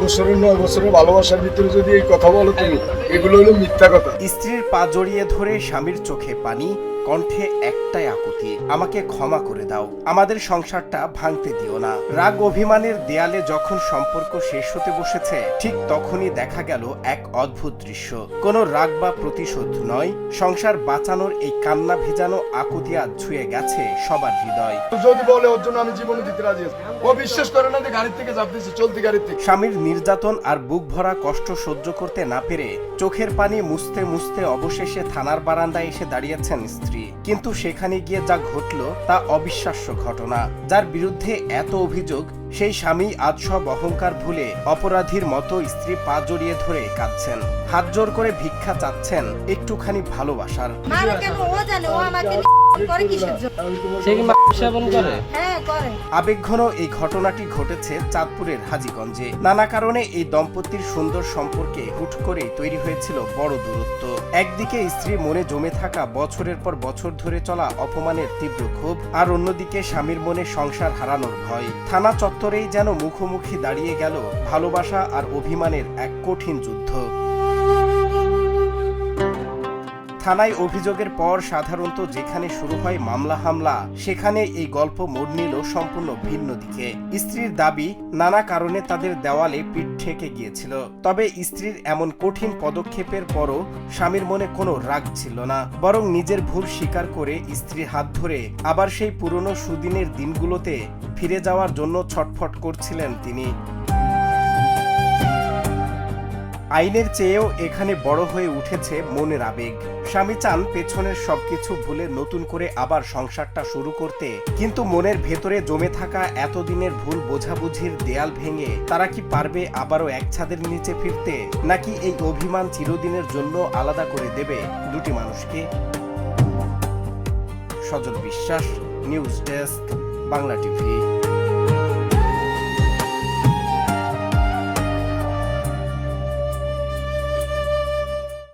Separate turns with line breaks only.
বছরের 9 বছরের ভালোবাসার ভিতরে যদি এই কথা বলো তুমি, এগুলো হলো মিথ্যা কথা।
স্ত্রীর পা জড়িয়ে ধরে স্বামীর চোখে পানি, কণ্ঠে একটাই আকুতি, আমাকে ক্ষমা করে দাও, আমাদের সংসারটা ভাঙতে দিও না। রাগ অভিমানের দেয়ালে যখন সম্পর্ক শেষ হতে বসেছে, ঠিক তখনই দেখা গেল এক অদ্ভুত দৃশ্য। কোনো রাগ বা প্রতিশোধ নয়, সংসার বাঁচানোর এই কান্না ভেজানো আকুতি আজ ছুঁয়ে গেছে সবার হৃদয়।
যদি বলে ওর জন্য আমি জীবনে দিতে রাজি আছি, ও বিশ্বাস করে না যে গাড়ির থেকে চাপ দিয়েছি, চলতি গাড়ির থেকে।
স্বামীর নির্যাতন আর বুক ভরা কষ্ট সহ্য করতে না পেরে চোখের পানি মুছতে মুছতে অবশেষে থানার বারান্দায় এসে দাঁড়িয়েছেন স্ত্রী। কিন্তু সেখানে গিয়ে যা ঘটল তা অবিশ্বাস্য ঘটনা। যার বিরুদ্ধে এত অভিযোগ, সেই স্বামী আজ সব অহংকার ভুলে অপরাধীর মতো স্ত্রী পা জড়িয়ে ধরে কাঁদছেন, হাত জোর করে ভিক্ষা চাচ্ছেন একটুখানি ভালোবাসার। আবেগঘন এই ঘটনাটি ঘটেছে চাঁদপুরের হাজীগঞ্জে। নানা কারণে এই দম্পতির সুন্দর সম্পর্কে হুট করে তৈরি হয়েছিল বড় দূরত্ব। একদিকে স্ত্রীর মনে জমে থাকা বছরের পর বছর ধরে চলা অপমানের তীব্র ক্ষোভ, আর অন্যদিকে স্বামীর মনে সংসার হারানোর ভয়। থানা চত্বরেই যেন মুখোমুখি দাঁড়িয়ে গেল ভালোবাসা আর অভিমানের এক কঠিন যুদ্ধ। থানায় অভিযোগের পর সাধারণত যেখানে শুরু হয় মামলা হামলা, সেখানে এই গল্প মোড় নিল সম্পূর্ণ ভিন্ন দিকে। স্ত্রীর দাবি, নানা কারণে তাদের দেওয়ালে পিঠ ঠেকে গিয়েছিল। তবে স্ত্রীর এমন কঠিন পদক্ষেপের পরও স্বামীর মনে কোনো রাগ ছিল না, বরং নিজের ভুল স্বীকার করে স্ত্রীর হাত ধরে আবার সেই পুরনো সুদিনের দিনগুলোতে ফিরে যাওয়ার জন্য ছটফট করছিলেন তিনি। আইনের চেয়েও এখানে বড় হয়ে উঠেছে মনের আবেগ। স্বামী চান পেছনের সবকিছু ভুলে নতুন করে আবার সংসারটা শুরু করতে, কিন্তু মনের ভেতরে জমে থাকা এতদিনের ভুল বোঝাবুঝির দেয়াল ভেঙে তারা কি পারবে আবারও এক ছাদের নিচে ফিরতে, নাকি এই অভিমান চিরদিনের জন্য আলাদা করে দেবে দুটি মানুষকে? সজল বিশ্বাস, নিউজ ডেস্ক, বাংলা টিভি।